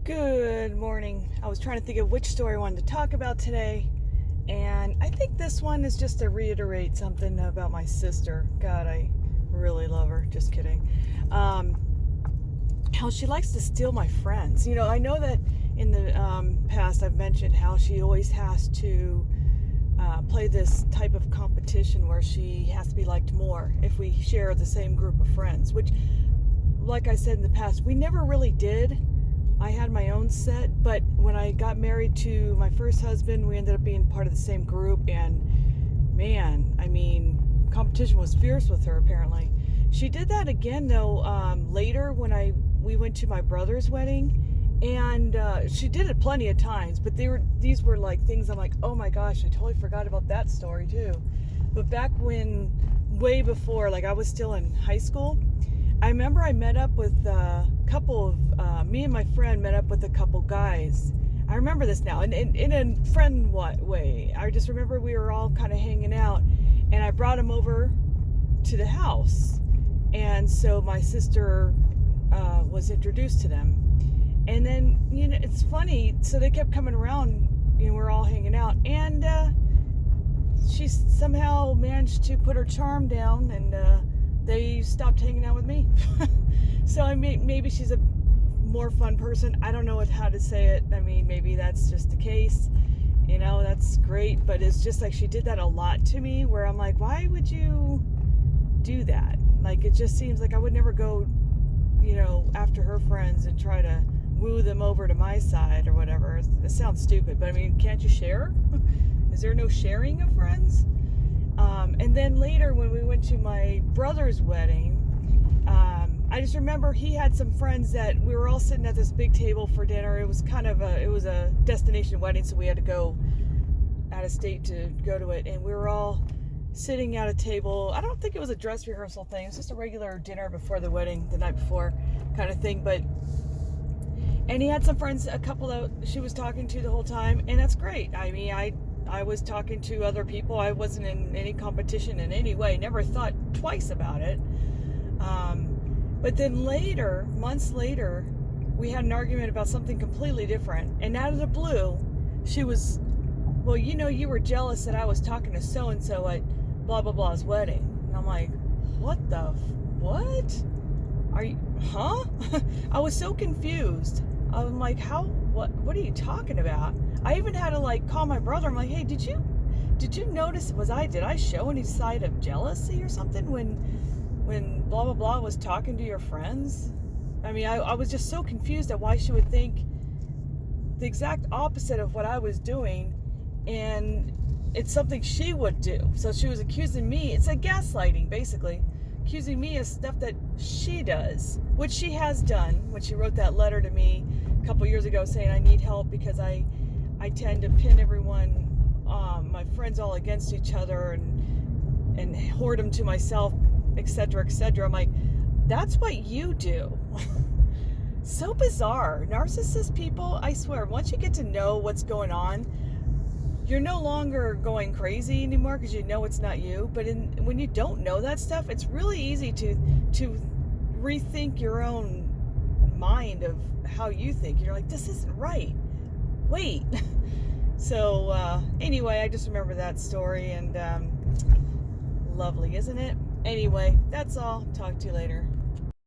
Good morning. I was trying to think of which story I wanted to talk about today, and I think this one is just to reiterate something about my sister. God, I really love her. Just kidding. Um, how she likes to steal my friends. I know that in the past I've mentioned how she always has to play this type of competition where she has to be liked more if we share the same group of friends, which, like I said in the past, we never really did. I had my own set, but when I got married to my first husband, we ended up being part of the same group, and man, competition was fierce with her, apparently. She did that again, though, later when we went to my brother's wedding, and she did it plenty of times, but these were like things I'm like, oh my gosh, I totally forgot about that story, too. But back when, way before, like I was still in high school, I remember I met up with a couple of, me and my friend met up with a couple guys. I remember this now, in a friend way. I just remember we were all kind of hanging out, and I brought them over to the house. And so my sister was introduced to them. And then, it's funny, so they kept coming around, we're all hanging out, and she somehow managed to put her charm down, and they stopped hanging out with me. So maybe she's a more fun person. I don't know how to say it. Maybe that's just the case. That's great. But it's just like she did that a lot to me, where I'm like, why would you do that? Like, it just seems like I would never go, after her friends and try to woo them over to my side or whatever. It sounds stupid, but can't you share? Is there no sharing of friends? And then later when we went to my brother's wedding, I just remember he had some friends that we were all sitting at this big table for dinner. It was a destination wedding, so we had to go out of state to go to it. And we were all sitting at a table. I don't think it was a dress rehearsal thing. It was just a regular dinner before the wedding, the night before kind of thing. And he had some friends, a couple that she was talking to the whole time, and that's great. I was talking to other people. I wasn't in any competition in any way. Never thought twice about it. But then later, months later, we had an argument about something completely different. And out of the blue, she was, well, you were jealous that I was talking to so-and-so at blah, blah, blah's wedding. And I'm like, what? Are you, huh? I was so confused. I'm like, what are you talking about? I even had to call my brother. I'm like, hey, did you notice, did I show any side of jealousy or something when blah blah blah was talking to your friends? I was just so confused at why she would think the exact opposite of what I was doing, and it's something she would do. So she was accusing me. It's like gaslighting, basically, accusing me of stuff that she does, which she has done when she wrote that letter to me a couple years ago saying I need help because I tend to pin everyone, my friends, all against each other and hoard them to myself, etc., etc. I'm like, that's what you do. So bizarre. Narcissist people, I swear, once you get to know what's going on, you're no longer going crazy anymore because you know it's not you. But when you don't know that stuff, it's really easy to rethink your own mind of how you think. You're like, this isn't right. Wait. So anyway, I just remember that story, and lovely, isn't it? Anyway, that's all. Talk to you later.